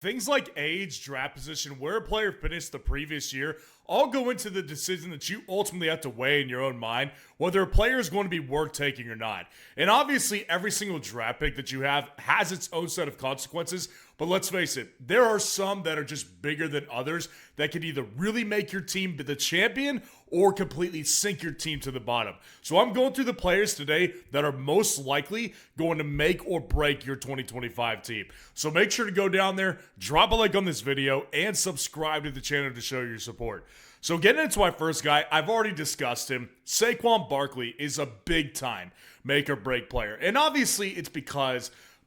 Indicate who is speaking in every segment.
Speaker 1: Things like age, draft position, where a player finished the previous year, all go into the decision that you ultimately have to weigh in your own mind whether a player is going to be worth taking or not. And obviously, every single draft pick that you have has its own set of consequences. But let's face it, there are some that are just bigger than others that can either really make your team the champion or completely sink your team to the bottom. So I'm going through the players today that are most likely going to make or break your 2025 team. So make sure to go down there, drop a like on this video, and subscribe to the channel to show your support. So getting into my first guy, I've already discussed him. Saquon Barkley is a big-time make-or-break player. And obviously, it's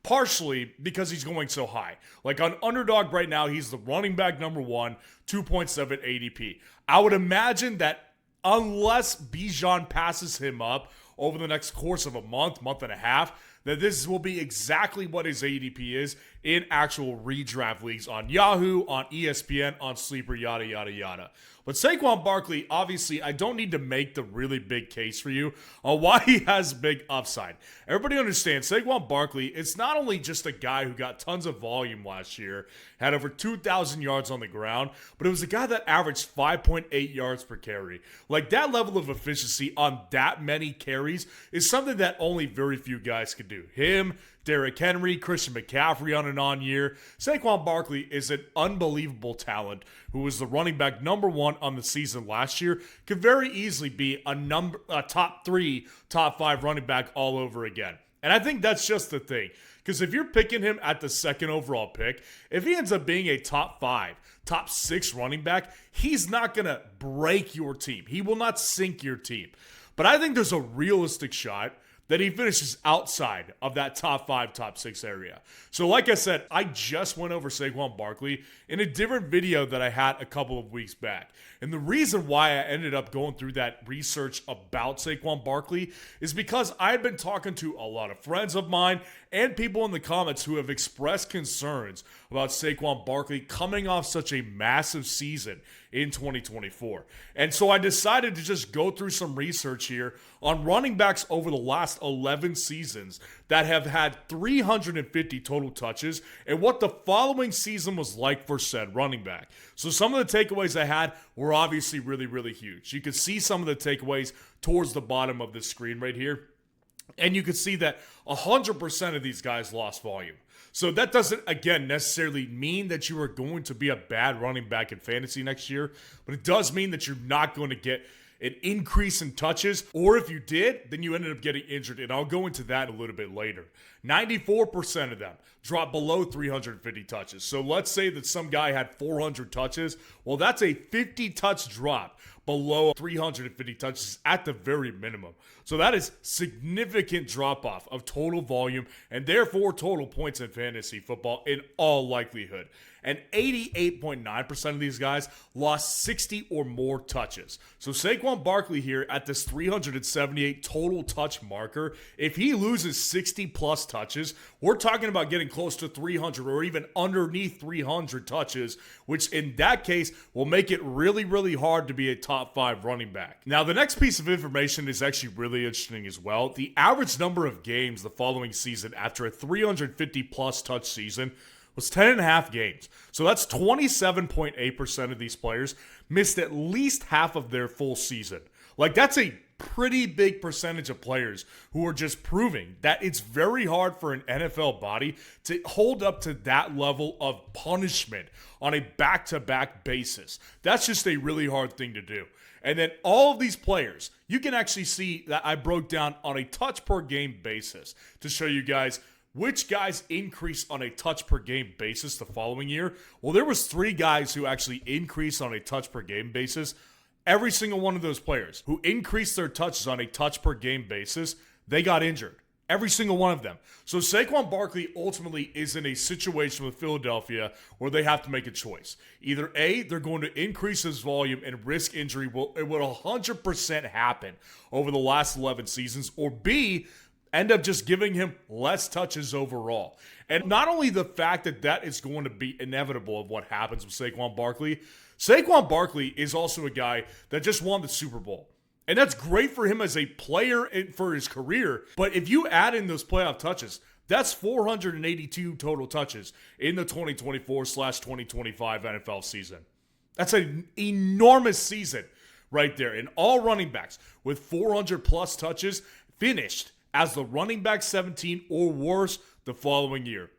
Speaker 1: partially because he's going so high. Like on Underdog right now, he's the running back number 1, 2.7 ADP. I would imagine that unless Bijan passes him up over the next course of a month and a half, that this will be exactly what his ADP is in actual redraft leagues on Yahoo, on ESPN, on Sleeper, yada, yada, yada. But Saquon Barkley, obviously, I don't need to make the really big case for you on why he has big upside. Everybody understands Saquon Barkley is not only just a guy who got tons of volume last year, had over 2,000 yards on the ground, but it was a guy that averaged 5.8 yards per carry. Like, that level of efficiency on that many carries is something that only very few guys could do. Him, Derrick Henry, Christian McCaffrey on an on year. Saquon Barkley is an unbelievable talent who was the running back number 1 on the season last year. Could very easily be a top 3, top 5 running back all over again. And I think that's just the thing. Because if you're picking him at the 2nd overall pick, if he ends up being a top 5, top 6 running back, he's not going to break your team. He will not sink your team. But I think there's a realistic shot that he finishes outside of that top 5, top 6 area. So like I said, I just went over Saquon Barkley in a different video that I had a couple of weeks back. And the reason why I ended up going through that research about Saquon Barkley is because I had been talking to a lot of friends of mine and people in the comments who have expressed concerns about Saquon Barkley coming off such a massive season in 2024. And so I decided to just go through some research here on running backs over the last 11 seasons that have had 350 total touches and what the following season was like for said running back. So some of the takeaways I had were obviously really, really huge. You could see some of the takeaways towards the bottom of the screen right here. And you could see that 100% of these guys lost volume. So that doesn't, again, necessarily mean that you are going to be a bad running back in fantasy next year, but it does mean that you're not going to get an increase in touches, or if you did, then you ended up getting injured, and I'll go into that a little bit later. 94% of them dropped below 350 touches. So let's say that some guy had 400 touches. Well, that's a 50-touch drop below 350 touches at the very minimum. So that is significant drop-off of total volume and therefore total points in fantasy football in all likelihood. And 88.9% of these guys lost 60 or more touches. So Saquon Barkley here at this 378 total touch marker, if he loses 60 plus touches, we're talking about getting close to 300 or even underneath 300 touches, which in that case will make it really, really hard to be a top 5 running back. Now, the next piece of information is actually really interesting as well. The average number of games the following season after a 350 plus touch season was 10.5 games. So that's 27.8% of these players missed at least half of their full season. Like, that's a pretty big percentage of players who are just proving that it's very hard for an NFL body to hold up to that level of punishment on a back-to-back basis. That's just a really hard thing to do. And then all of these players, you can actually see that I broke down on a touch per game basis to show you guys which guys increased on a touch per game basis the following year. Well, there was 3 guys who actually increased on a touch per game basis. Every single one of those players who increased their touches on a touch per game basis, they got injured. Every single one of them. So Saquon Barkley ultimately is in a situation with Philadelphia where they have to make a choice. Either A, they're going to increase his volume and risk injury. It will 100% happen over the last 11 seasons. Or B, end up just giving him less touches overall. And not only the fact that that is going to be inevitable of what happens with Saquon Barkley is also a guy that just won the Super Bowl. And that's great for him as a player and for his career. But if you add in those playoff touches, That's 482 total touches in the 2024/2025 NFL season. That's an enormous season right there. And all running backs with 400 plus touches finished as the running back 17 or worse the following year.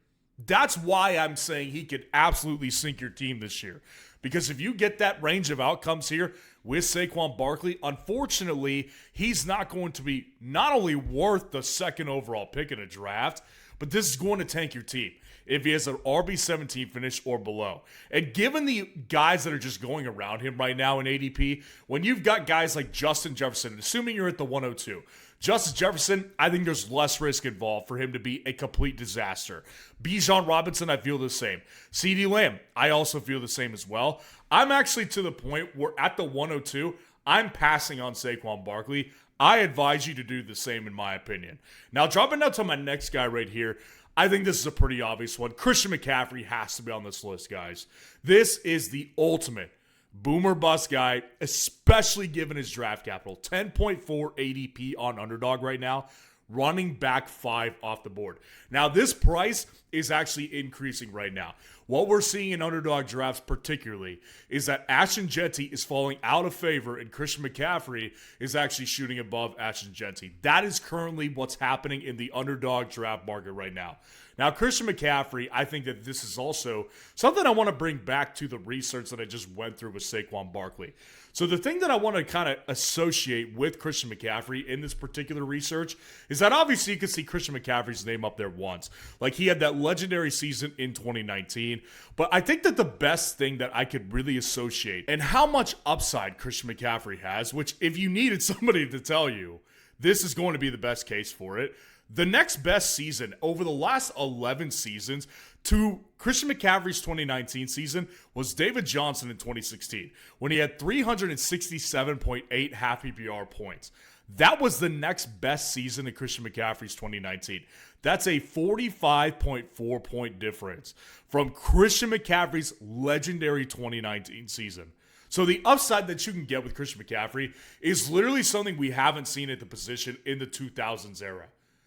Speaker 1: That's why I'm saying he could absolutely sink your team this year. Because if you get that range of outcomes here with Saquon Barkley, unfortunately, he's not going to be not only worth the second overall pick in a draft, but this is going to tank your team if he has an RB17 finish or below. And given the guys that are just going around him right now in ADP, when you've got guys like Justin Jefferson, assuming you're at the 102, Justin Jefferson, I think there's less risk involved for him to be a complete disaster. Bijan Robinson, I feel the same. CeeDee Lamb, I also feel the same as well. I'm actually to the point where at the 102, I'm passing on Saquon Barkley. I advise you to do the same in my opinion. Now, dropping down to my next guy right here, I think this is a pretty obvious one. Christian McCaffrey has to be on this list, guys. This is the ultimate boomer bust guy, especially given his draft capital. 10.4 ADP on Underdog right now. Running back 5 off the board. Now, this price is actually increasing right now. What we're seeing in Underdog drafts particularly is that Ashton Jeanty is falling out of favor and Christian McCaffrey is actually shooting above Ashton Jeanty. That is currently what's happening in the Underdog draft market right now. Now, Christian McCaffrey, I think that this is also something I want to bring back to the research that I just went through with Saquon Barkley. So the thing that I want to kind of associate with Christian McCaffrey in this particular research is that obviously you can see Christian McCaffrey's name up there once. Like he had that legendary season in 2019. But I think that the best thing that I could really associate and how much upside Christian McCaffrey has, which if you needed somebody to tell you, this is going to be the best case for it. The next best season over the last 11 seasons to Christian McCaffrey's 2019 season was David Johnson in 2016 when he had 367.8 half PPR points. That was the next best season in Christian McCaffrey's 2019. That's a 45.4 point difference from Christian McCaffrey's legendary 2019 season. So the upside that you can get with Christian McCaffrey is literally something we haven't seen at the position in the 2000s era.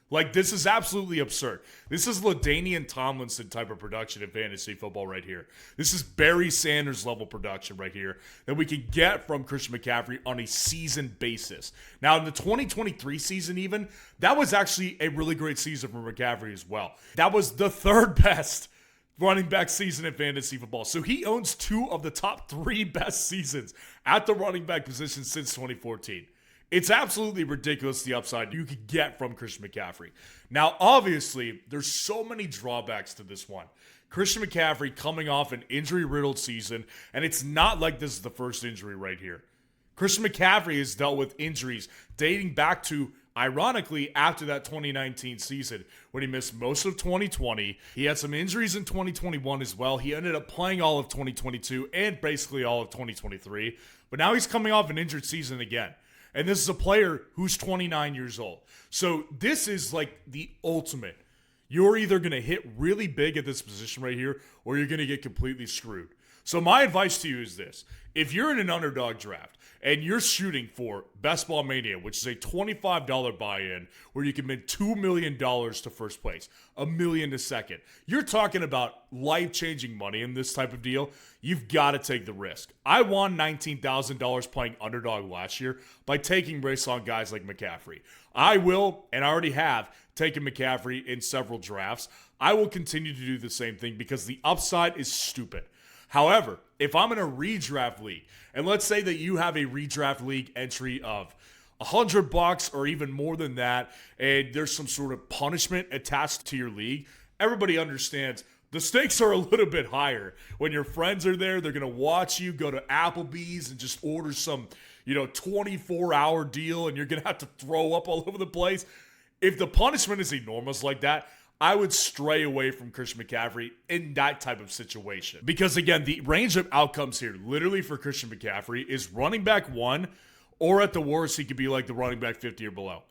Speaker 1: Like, this is absolutely absurd. This is LaDainian Tomlinson type of production in fantasy football right here. This is Barry Sanders level production right here that we can get from Christian McCaffrey on a season basis. Now, in the 2023 season even, that was actually a really great season for McCaffrey as well. That was the third best running back season in fantasy football. So he owns 2 of the top 3 best seasons at the running back position since 2014. It's absolutely ridiculous the upside you could get from Christian McCaffrey. Now, obviously, there's so many drawbacks to this one. Christian McCaffrey coming off an injury-riddled season, and it's not like this is the first injury right here. Christian McCaffrey has dealt with injuries dating back to, ironically, after that 2019 season when he missed most of 2020. He had some injuries in 2021 as well. He ended up playing all of 2022 and basically all of 2023. But now he's coming off an injured season again. And this is a player who's 29 years old. So this is like the ultimate. You're either going to hit really big at this position right here, or you're going to get completely screwed. So my advice to you is this. If you're in an Underdog draft and you're shooting for Best Ball Mania, which is a $25 buy-in where you can win $2 million to first place, $1 million to second, you're talking about life-changing money in this type of deal. You've got to take the risk. I won $19,000 playing Underdog last year by taking risks on guys like McCaffrey. I will, and I already have, taken McCaffrey in several drafts. I will continue to do the same thing because the upside is stupid. However, if I'm in a redraft league, and let's say that you have a redraft league entry of $100 or even more than that, and there's some sort of punishment attached to your league, everybody understands the stakes are a little bit higher. When your friends are there, they're going to watch you go to Applebee's and just order some, 24-hour deal, and you're going to have to throw up all over the place. If the punishment is enormous like that, I would stray away from Christian McCaffrey in that type of situation. Because again, the range of outcomes here, literally for Christian McCaffrey, is running back 1, or at the worst, he could be like the running back 50 or below.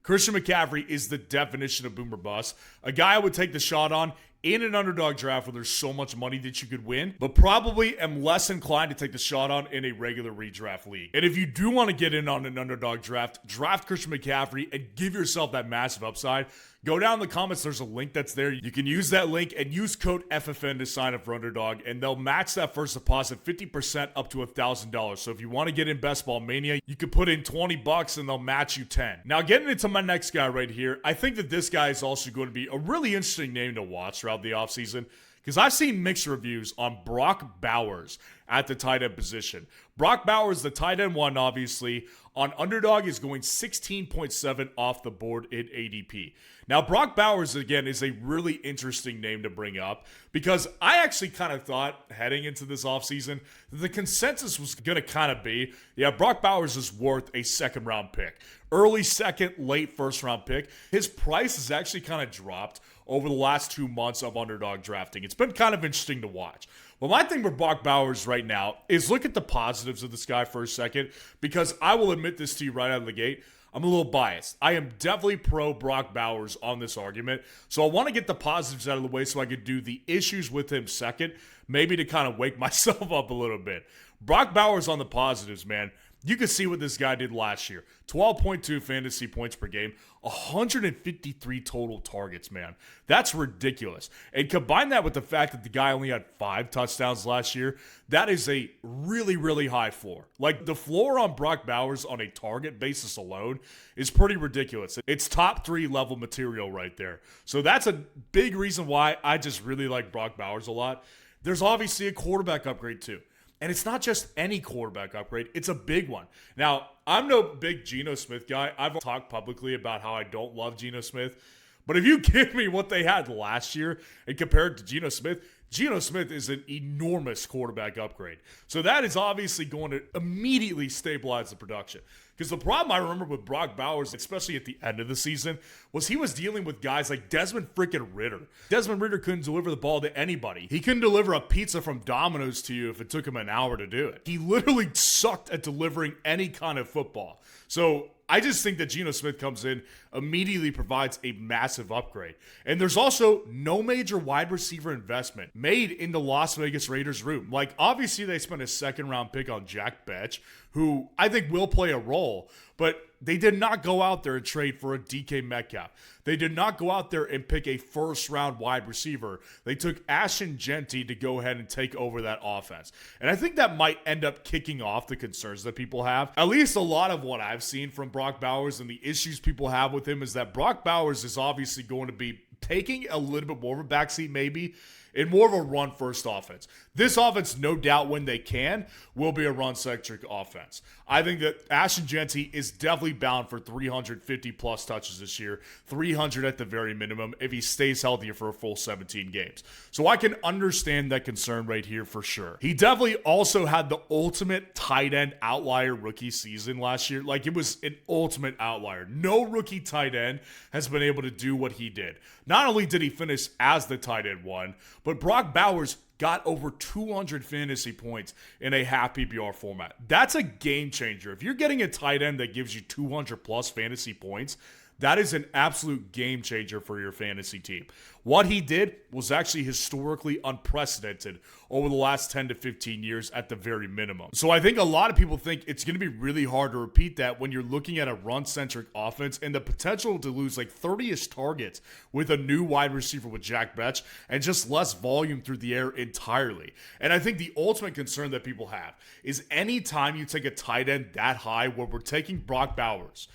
Speaker 1: Christian McCaffrey is the definition of boomer bust. A guy I would take the shot on in an Underdog draft where there's so much money that you could win, but probably am less inclined to take the shot on in a regular redraft league. And if you do want to get in on an Underdog draft, draft Christian McCaffrey and give yourself that massive upside. Go down in the comments. There's a link that's there. You can use that link and use code FFN to sign up for Underdog, and they'll match that first deposit 50% up to $1,000. So if you want to get in Best Ball Mania, you can put in $20 and they'll match you 10. Now, getting into my next guy right here, I think that this guy is also going to be a really interesting name to watch throughout the offseason, because I've seen mixed reviews on Brock Bowers at the tight end position. Brock Bowers, the tight end one, obviously, on Underdog is going 16.7 off the board in ADP. Now, Brock Bowers, again, is a really interesting name to bring up because I actually kind of thought heading into this offseason that the consensus was going to kind of be, yeah, Brock Bowers is worth a second-round pick. Early second, late first-round pick. His price has actually kind of dropped over the last 2 months of Underdog drafting. It's been kind of interesting to watch. Well, my thing with Brock Bowers right now is look at the positives of this guy for a second, because I will admit this to you right out of the gate. I'm a little biased. I am definitely pro Brock Bowers on this argument. So I want to get the positives out of the way so I could do the issues with him second, maybe to kind of wake myself up a little bit. Brock Bowers on the positives, man. You can see what this guy did last year. 12.2 fantasy points per game, 153 total targets, man. That's ridiculous. And combine that with the fact that the guy only had 5 touchdowns last year, that is a really, really high floor. Like, the floor on Brock Bowers on a target basis alone is pretty ridiculous. It's top 3 level material right there. So that's a big reason why I just really like Brock Bowers a lot. There's obviously a quarterback upgrade too. And it's not just any quarterback upgrade, it's a big one. Now, I'm no big Geno Smith guy. I've talked publicly about how I don't love Geno Smith. But if you give me what they had last year and compare it to Geno Smith is an enormous quarterback upgrade. So that is obviously going to immediately stabilize the production. Because the problem I remember with Brock Bowers, especially at the end of the season, was he was dealing with guys like Desmond freaking Ridder. Desmond Ridder couldn't deliver the ball to anybody. He couldn't deliver a pizza from Domino's to you if it took him an hour to do it. He literally sucked at delivering any kind of football. So I just think that Geno Smith comes in, immediately provides a massive upgrade. And there's also no major wide receiver investment made in the Las Vegas Raiders room. Like, obviously they spent a second-round pick on Jack Betch, who I think will play a role, but they did not go out there and trade for a DK Metcalf. They did not go out there and pick a first-round wide receiver. They took Ashton Genty to go ahead and take over that offense. And I think that might end up kicking off the concerns that people have. At least a lot of what I've seen from Brock Bowers and the issues people have with him is that Brock Bowers is obviously going to be taking a little bit more of a backseat maybe in more of a run-first offense. This offense, no doubt, when they can, will be a run-centric offense. I think that Ashton Genty is definitely bound for 350-plus touches this year, 300 at the very minimum, if he stays healthy for a full 17 games. So I can understand that concern right here for sure. He definitely also had the ultimate tight end outlier rookie season last year. Like, it was an ultimate outlier. No rookie tight end has been able to do what he did. Not only did he finish as the tight end one, but Brock Bowers got over 200 fantasy points in a half PPR format. That's a game changer. If you're getting a tight end that gives you 200 plus fantasy points, that is an absolute game changer for your fantasy team. What he did was actually historically unprecedented over the last 10 to 15 years at the very minimum. So I think a lot of people think it's going to be really hard to repeat that when you're looking at a run-centric offense and the potential to lose like 30-ish targets with a new wide receiver with Jack Betch and just less volume through the air entirely. And I think the ultimate concern that people have is anytime you take a tight end that high, where we're taking Brock Bowers,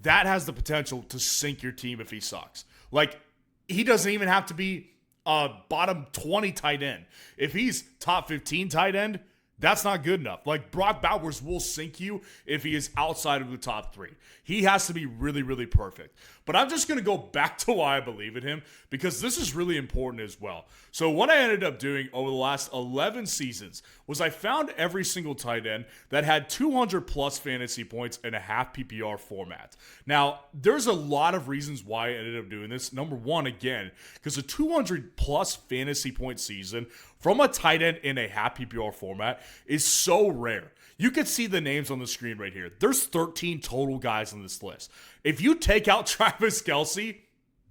Speaker 1: that has the potential to sink your team if he sucks. Like, he doesn't even have to be a bottom 20 tight end. If he's top 15 tight end, that's not good enough. Like, Brock Bowers will sink you if he is outside of the top 3. He has to be really, really perfect. But I'm just going to go back to why I believe in him, because this is really important as well. So what I ended up doing over the last 11 seasons was I found every single tight end that had 200 plus fantasy points in a half PPR format. Now, there's a lot of reasons why I ended up doing this. Number one, again, because a 200 plus fantasy point season from a tight end in a half PPR format is so rare. You can see the names on the screen right here. There's 13 total guys on this list. If you take out Travis Kelce,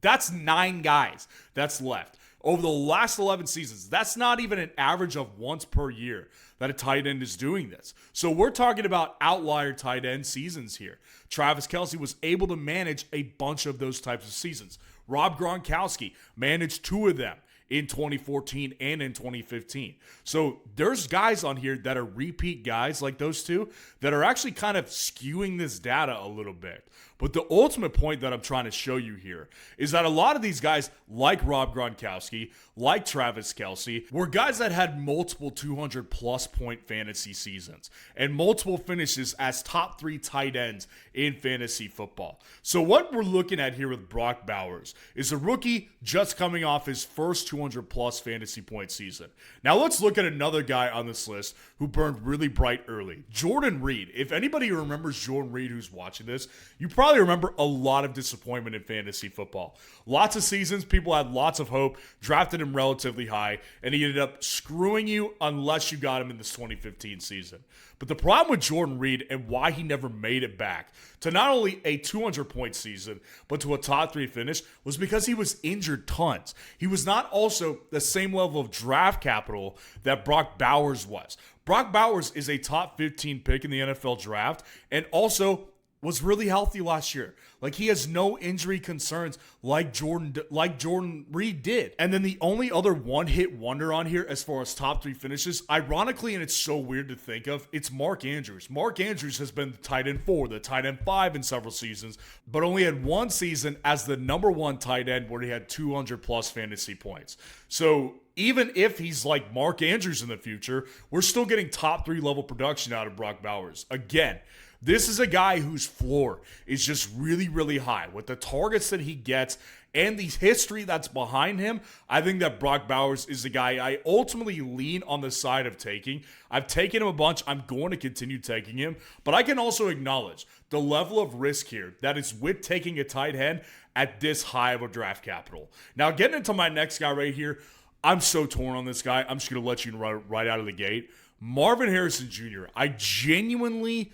Speaker 1: that's 9 guys that's left. Over the last 11 seasons, that's not even an average of once per year that a tight end is doing this. So we're talking about outlier tight end seasons here. Travis Kelce was able to manage a bunch of those types of seasons. Rob Gronkowski managed 2 of them in 2014 and in 2015. So there's guys on here that are repeat guys like those two that are actually kind of skewing this data a little bit. But the ultimate point that I'm trying to show you here is that a lot of these guys, like Rob Gronkowski, like Travis Kelce, were guys that had multiple 200-plus point fantasy seasons and multiple finishes as top 3 tight ends in fantasy football. So what we're looking at here with Brock Bowers is a rookie just coming off his first 200-plus fantasy point season. Now let's look at another guy on this list who burned really bright early. Jordan Reed. If anybody remembers Jordan Reed who's watching this, you probably remember a lot of disappointment in fantasy football. Lots of seasons, people had lots of hope, drafted him relatively high, and he ended up screwing you unless you got him in this 2015 season. But the problem with Jordan Reed and why he never made it back to not only a 200-point season, but to a top 3 finish was because he was injured tons. He was not also the same level of draft capital that Brock Bowers was. Brock Bowers is a top 15 pick in the NFL draft and also was really healthy last year. Like, he has no injury concerns like Jordan Reed did. And then the only other one-hit wonder on here as far as top 3 finishes, ironically, and it's so weird to think of, it's Mark Andrews. Mark Andrews has been the tight end 4, the tight end 5 in several seasons, but only had one season as the number 1 tight end where he had 200-plus fantasy points. So even if he's like Mark Andrews in the future, we're still getting top 3 level production out of Brock Bowers. Again, this is a guy whose floor is just really, really high. With the targets that he gets and the history that's behind him, I think that Brock Bowers is the guy I ultimately lean on the side of taking. I've taken him a bunch. I'm going to continue taking him. But I can also acknowledge the level of risk here that is with taking a tight end at this high of a draft capital. Now, getting into my next guy right here, I'm so torn on this guy. I'm just going to let you know right out of the gate. Marvin Harrison Jr. I genuinely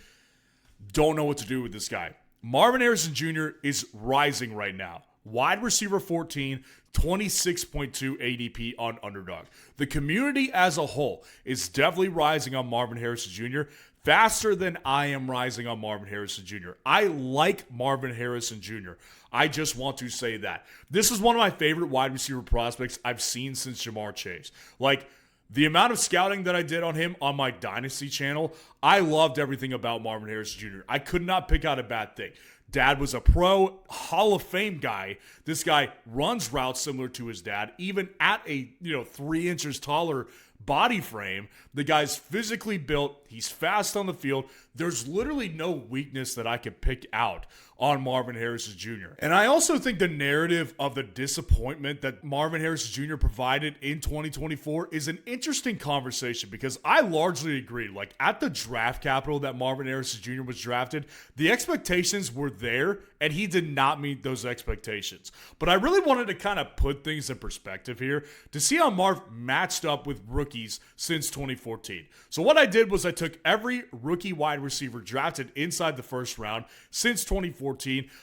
Speaker 1: don't know what to do with this guy. Marvin Harrison Jr. is rising right now. Wide receiver 14, 26.2 ADP on Underdog. The community as a whole is definitely rising on Marvin Harrison Jr. faster than I am rising on Marvin Harrison Jr. I like Marvin Harrison Jr. I just want to say that. This is one of my favorite wide receiver prospects I've seen since Jamar Chase. Like, the amount of scouting that I did on him on my Dynasty channel, I loved everything about Marvin Harrison Jr. I could not pick out a bad thing. Dad was a pro Hall of Fame guy. This guy runs routes similar to his dad, even at a 3 inches taller body frame. The guy's physically built. He's fast on the field. There's literally no weakness that I could pick out on Marvin Harrison Jr. And I also think the narrative of the disappointment that Marvin Harrison Jr. provided in 2024 is an interesting conversation because I largely agree. Like, at the draft capital that Marvin Harrison Jr. was drafted, the expectations were there and he did not meet those expectations. But I really wanted to kind of put things in perspective here to see how Marv matched up with rookies since 2014. So what I did was I took every rookie wide receiver drafted inside the first round since 2014.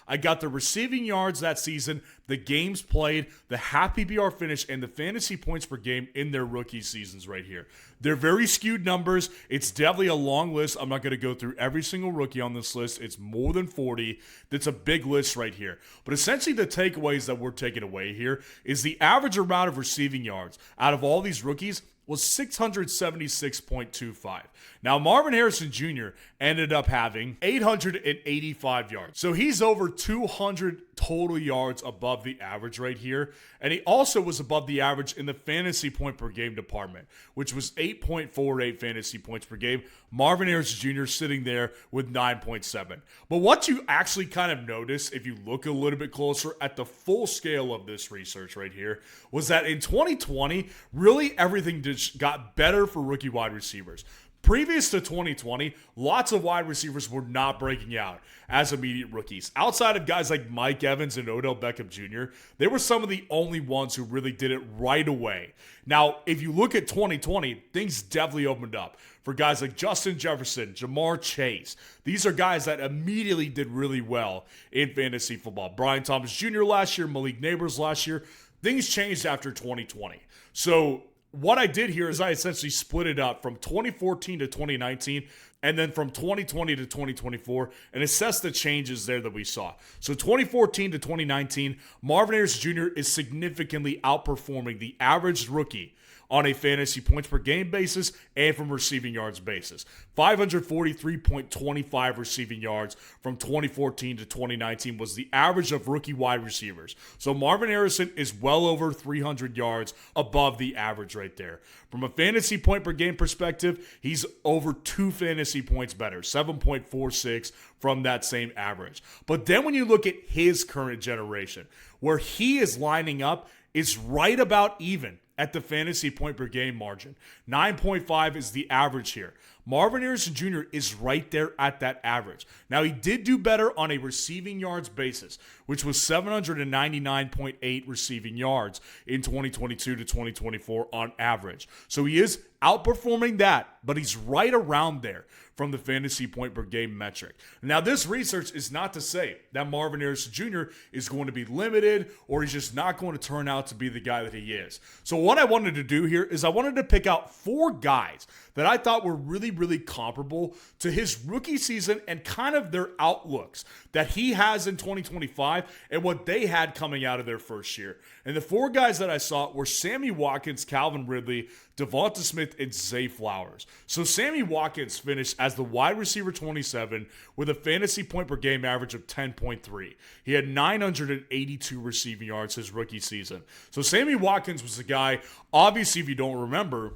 Speaker 1: I got the receiving yards that season, the games played, the half PPR finish, and the fantasy points per game in their rookie seasons right here. They're very skewed numbers. It's definitely a long list. I'm not going to go through every single rookie on this list. It's more than 40. That's a big list right here. But essentially the takeaways that we're taking away here is the average amount of receiving yards out of all these rookies was 676.25. Now, Marvin Harrison Jr. ended up having 885 yards. So he's over 200 total yards above the average right here. And he also was above the average in the fantasy point per game department, which was 8.48 fantasy points per game. Marvin Harrison Jr. sitting there with 9.7. But what you actually kind of notice if you look a little bit closer at the full scale of this research right here was that in 2020, really everything just got better for rookie wide receivers. Previous to 2020, lots of wide receivers were not breaking out as immediate rookies. Outside of guys like Mike Evans and Odell Beckham Jr., they were some of the only ones who really did it right away. Now, if you look at 2020, things definitely opened up for guys like Justin Jefferson, Jamar Chase. These are guys that immediately did really well in fantasy football. Brian Thomas Jr. last year, Malik Neighbors last year. Things changed after 2020. So what I did here is I essentially split it up from 2014 to 2019 and then from 2020 to 2024 and assessed the changes there that we saw. So 2014 to 2019, Marvin Harrison Jr. is significantly outperforming the average rookie on a fantasy points per game basis and from receiving yards basis. 543.25 receiving yards from 2014 to 2019 was the average of rookie wide receivers. So Marvin Harrison is well over 300 yards above the average right there. From a fantasy point per game perspective, he's over 2 fantasy points better, 7.46 from that same average. But then when you look at his current generation, where he is lining up, it's right about even at the fantasy point per game margin. 9.5 is the average here. Marvin Harrison Jr. is right there at that average. Now, he did do better on a receiving yards basis, which was 799.8 receiving yards in 2022 to 2024 on average. So he is outperforming that, but he's right around there from the fantasy point per game metric. Now, this research is not to say that Marvin Harrison Jr. is going to be limited or he's just not going to turn out to be the guy that he is. So what I wanted to do here is I wanted to pick out 4 guys that I thought were really, really comparable to his rookie season and kind of their outlooks that he has in 2025 and what they had coming out of their first year. And the 4 guys that I saw were Sammy Watkins, Calvin Ridley, Devonta Smith, and Zay Flowers. So Sammy Watkins finished as the wide receiver 27 with a fantasy point per game average of 10.3. He had 982 receiving yards his rookie season. So Sammy Watkins was a guy, obviously if you don't remember,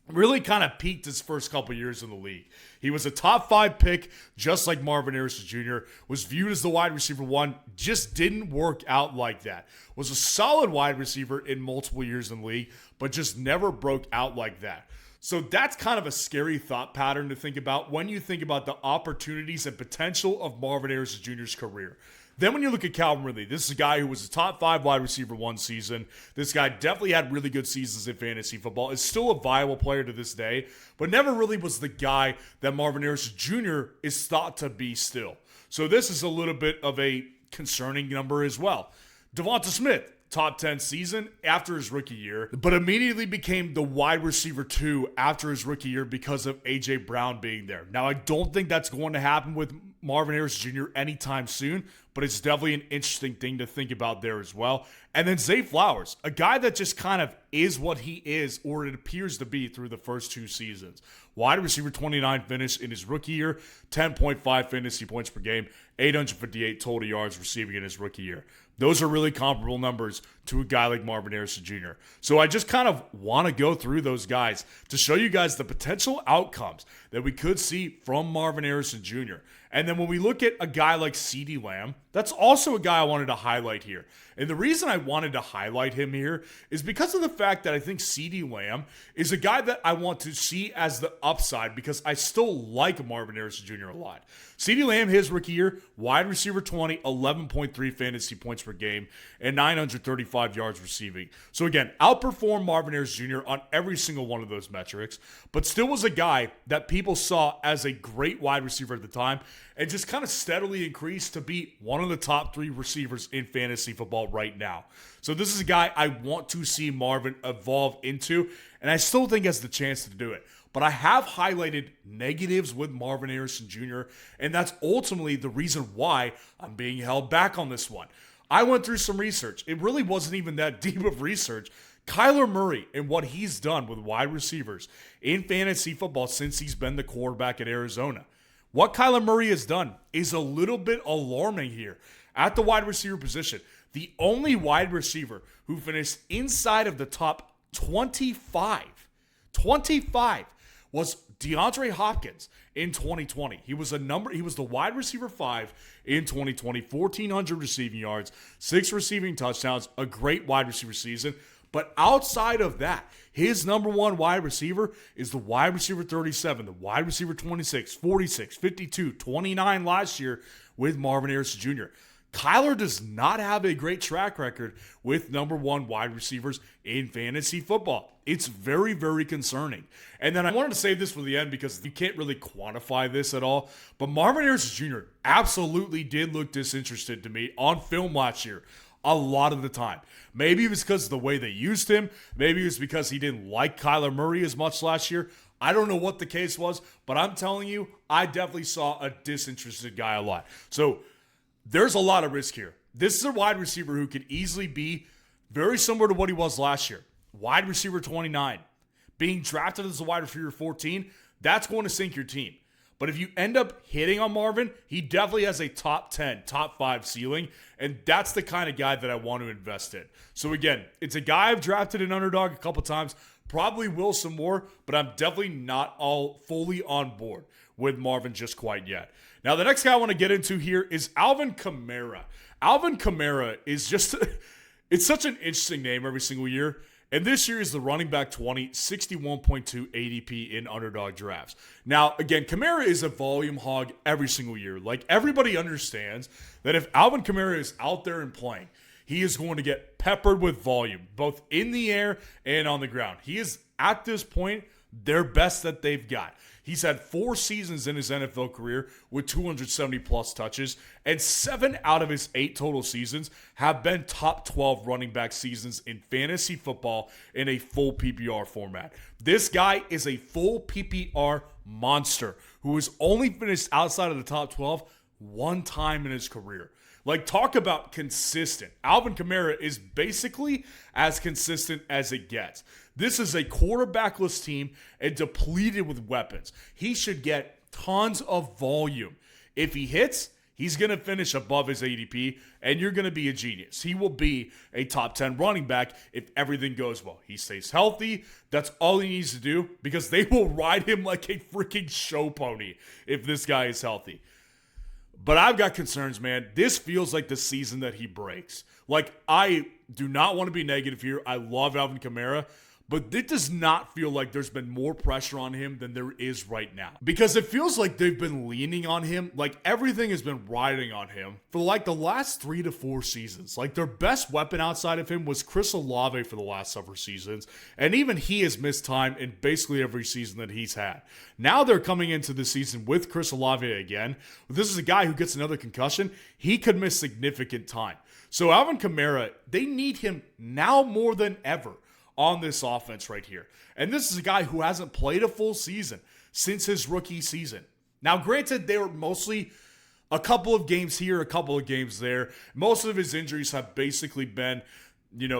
Speaker 1: really kind of peaked his first couple years in the league. He was a top 5 pick, just like Marvin Harrison Jr., was viewed as the wide receiver 1, just didn't work out like that. Was a solid wide receiver in multiple years in the league, but just never broke out like that. So that's kind of a scary thought pattern to think about when you think about the opportunities and potential of Marvin Harrison Jr.'s career. Then when you look at Calvin Ridley, this is a guy who was a top 5 wide receiver 1 season. This guy definitely had really good seasons in fantasy football. Is still a viable player to this day, but never really was the guy that Marvin Harrison Jr. is thought to be still. So this is a little bit of a concerning number as well. Devonta Smith, top 10 season after his rookie year, but immediately became the wide receiver 2 after his rookie year because of A.J. Brown being there. Now, I don't think that's going to happen with Marvin Harrison Jr. anytime soon, but it's definitely an interesting thing to think about there as well. And then Zay Flowers, a guy that just kind of is what he is, or it appears to be through the first 2 seasons. Wide receiver 29 finish in his rookie year, 10.5 fantasy points per game, 858 total yards receiving in his rookie year. Those are really comparable numbers to a guy like Marvin Harrison Jr. So I just kind of want to go through those guys to show you guys the potential outcomes that we could see from Marvin Harrison Jr. And then when we look at a guy like CeeDee Lamb, that's also a guy I wanted to highlight here. And the reason I wanted to highlight him here is because of the fact that I think CeeDee Lamb is a guy that I want to see as the upside because I still like Marvin Harrison Jr. a lot. CeeDee Lamb, his rookie year, wide receiver 20, 11.3 fantasy points per game, and 935 yards receiving. So again, outperformed Marvin Harrison Jr. on every single one of those metrics, but still was a guy that people saw as a great wide receiver at the time and just kind of steadily increased to be one of the top 3 receivers in fantasy football right now. So this is a guy I want to see Marvin evolve into, and I still think has the chance to do it. But I have highlighted negatives with Marvin Harrison Jr., and that's ultimately the reason why I'm being held back on this one. I went through some research. It really wasn't even that deep of research. Kyler Murray and what he's done with wide receivers in fantasy football since he's been the quarterback at Arizona. What Kyler Murray has done is a little bit alarming here at the wide receiver position. The only wide receiver who finished inside of the top 25 was DeAndre Hopkins in 2020. He was the wide receiver 5 in 2020, 1,400 receiving yards, 6 receiving touchdowns, a great wide receiver season. But outside of that, his number 1 wide receiver is the wide receiver 37, the wide receiver 26, 46, 52, 29 last year with Marvin Harrison Jr. Kyler does not have a great track record with number 1 wide receivers in fantasy football. It's very, very concerning. And then I wanted to save this for the end because you can't really quantify this at all. But Marvin Harrison Jr. absolutely did look disinterested to me on film last year. a lot of the time. Maybe it was because of the way they used him. Maybe it was because he didn't like Kyler Murray as much last year. I don't know what the case was, but I'm telling you, I definitely saw a disinterested guy a lot. So there's a lot of risk here. This is a wide receiver who could easily be very similar to what he was last year. Wide receiver 29. Being drafted as a wide receiver 14, that's going to sink your team. But if you end up hitting on Marvin, he definitely has a top 10, top 5 ceiling, and that's the kind of guy that I want to invest in. So again, it's a guy I've drafted an underdog a couple times, probably will some more, but I'm definitely not all fully on board with Marvin just quite yet. Now, the next guy I want to get into here is Alvin Kamara. Alvin Kamara is just, it's such an interesting name every single year. And this year is the running back 20, 61.2 ADP in underdog drafts. Now, again, Kamara is a volume hog every single year. Like, everybody understands that if Alvin Kamara is out there and playing, he is going to get peppered with volume, both in the air and on the ground. He is, at this point, their best that they've got. He's had 4 seasons in his NFL career with 270-plus touches, and 7 out of his 8 total seasons have been top 12 running back seasons in fantasy football in a full PPR format. This guy is a full PPR monster who has only finished outside of the top 12 one time in his career. Like, talk about consistent. Alvin Kamara is basically as consistent as it gets. This is a quarterbackless team and depleted with weapons. He should get tons of volume. If he hits, he's going to finish above his ADP, and you're going to be a genius. He will be a top 10 running back if everything goes well. He stays healthy. That's all he needs to do, because they will ride him like a freaking show pony if this guy is healthy. But I've got concerns, man. This feels like the season that he breaks. Like, I do not want to be negative here. I love Alvin Kamara. But it does not feel like there's been more pressure on him than there is right now. Because it feels like they've been leaning on him. Like, everything has been riding on him for like the last 3 to 4 seasons. Like, their best weapon outside of him was Chris Olave for the last several seasons. And even he has missed time in basically every season that he's had. Now they're coming into the season with Chris Olave again. This is a guy who gets another concussion. He could miss significant time. So Alvin Kamara, they need him now more than ever on this offense right here. And this is a guy who hasn't played a full season since his rookie season. Now, granted, they were mostly a couple of games here, a couple of games there. Most of his injuries have basically been,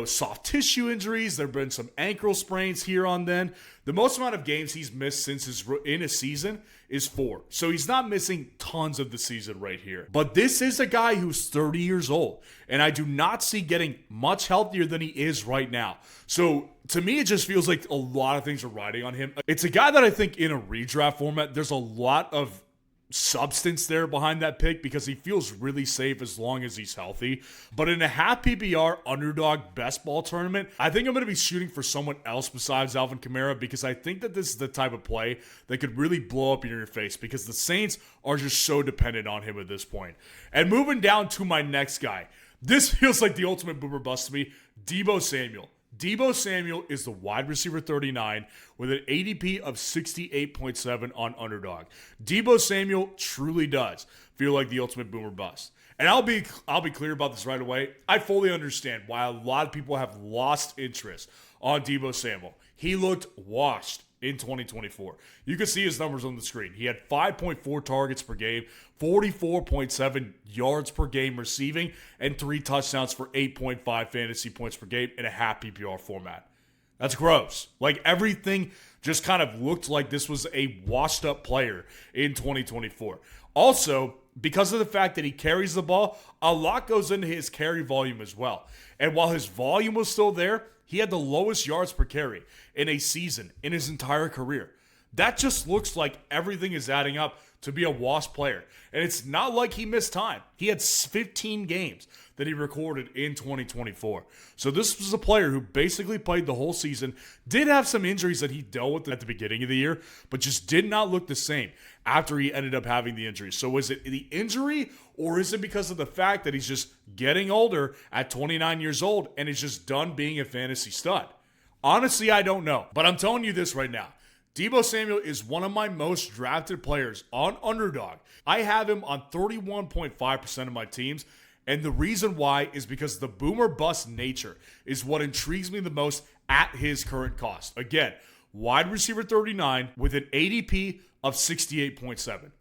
Speaker 1: soft tissue injuries. There have been some ankle sprains here on then. The most amount of games he's missed in a season is 4. So he's not missing tons of the season right here. But this is a guy who's 30 years old, and I do not see getting much healthier than he is right now. So to me, it just feels like a lot of things are riding on him. It's a guy that I think in a redraft format, there's a lot of substance there behind that pick because he feels really safe as long as he's healthy. But in a half PPR underdog best ball tournament, I think I'm going to be shooting for someone else besides Alvin Kamara, because I think that this is the type of play that could really blow up in your face, because the Saints are just so dependent on him at this point. And moving down to my next guy, this feels like the ultimate boomer bust to me, Deebo Samuel. Deebo Samuel is the wide receiver 39 with an ADP of 68.7 on underdog. Deebo Samuel truly does feel like the ultimate boomer bust. And I'll be clear about this right away. I fully understand why a lot of people have lost interest on Deebo Samuel. He looked washed in 2024. You can see his numbers on the screen. He had 5.4 targets per game, 44.7 yards per game receiving, and 3 touchdowns for 8.5 fantasy points per game in a half PPR format. That's gross. Like, everything just kind of looked like this was a washed up player in 2024. Also, because of the fact that he carries the ball, a lot goes into his carry volume as well. And while his volume was still there, he had the lowest yards per carry in a season in his entire career. That just looks like everything is adding up to be a washed player. And it's not like he missed time. He had 15 games that he recorded in 2024. So this was a player who basically played the whole season, did have some injuries that he dealt with at the beginning of the year, but just did not look the same after he ended up having the injury. So was it the injury, or is it because of the fact that he's just getting older at 29 years old and is just done being a fantasy stud? Honestly, I don't know. But I'm telling you this right now. Deebo Samuel is one of my most drafted players on underdog. I have him on 31.5% of my teams, And the reason why is because the boomer bust nature is what intrigues me the most at his current cost. Again, wide receiver 39 with an ADP of 68.7.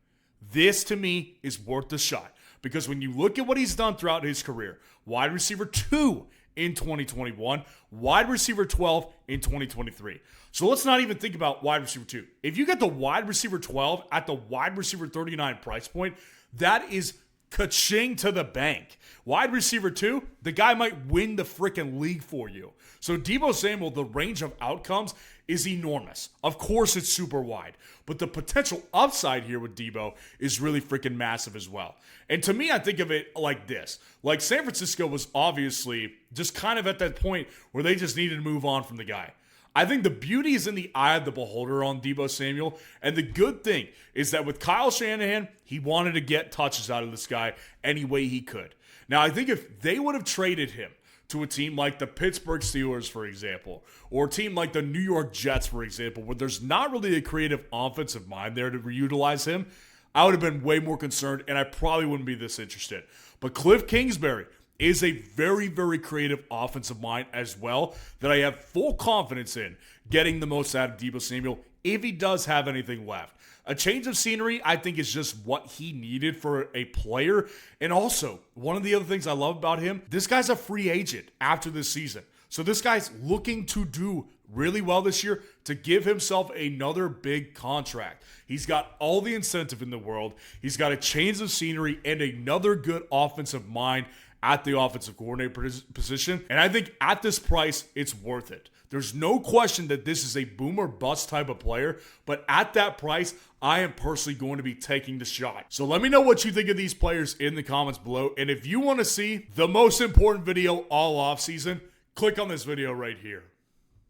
Speaker 1: This to me is worth the shot because when you look at what he's done throughout his career, wide receiver 2 in 2021, wide receiver 12 in 2023. So let's not even think about wide receiver 2. If you get the wide receiver 12 at the wide receiver 39 price point, that is ka-ching to the bank. Wide receiver 2, the guy might win the freaking league for you. So Deebo Samuel, the range of outcomes is enormous. Of course, it's super wide, but the potential upside here with Deebo is really freaking massive as well. And to me, I think of it like this. Like San Francisco was obviously just kind of at that point where they just needed to move on from the guy. I think the beauty is in the eye of the beholder on Deebo Samuel. And the good thing is that with Kyle Shanahan, he wanted to get touches out of this guy any way he could. Now, I think if they would have traded him to a team like the Pittsburgh Steelers, for example, or a team like the New York Jets, for example, where there's not really a creative offensive mind there to reutilize him, I would have been way more concerned, and I probably wouldn't be this interested. But Cliff Kingsbury is a very, very creative offensive mind as well that I have full confidence in getting the most out of Deebo Samuel if he does have anything left. A change of scenery, I think, is just what he needed for a player. And also, one of the other things I love about him, this guy's a free agent after this season. So this guy's looking to do really well this year to give himself another big contract. He's got all the incentive in the world. He's got a change of scenery and another good offensive mind at the offensive coordinator position. And I think at this price, it's worth it. There's no question that this is a boomer bust type of player, but at that price, I am personally going to be taking the shot. So let me know what you think of these players in the comments below. And if you want to see the most important video all offseason, click on this video right here.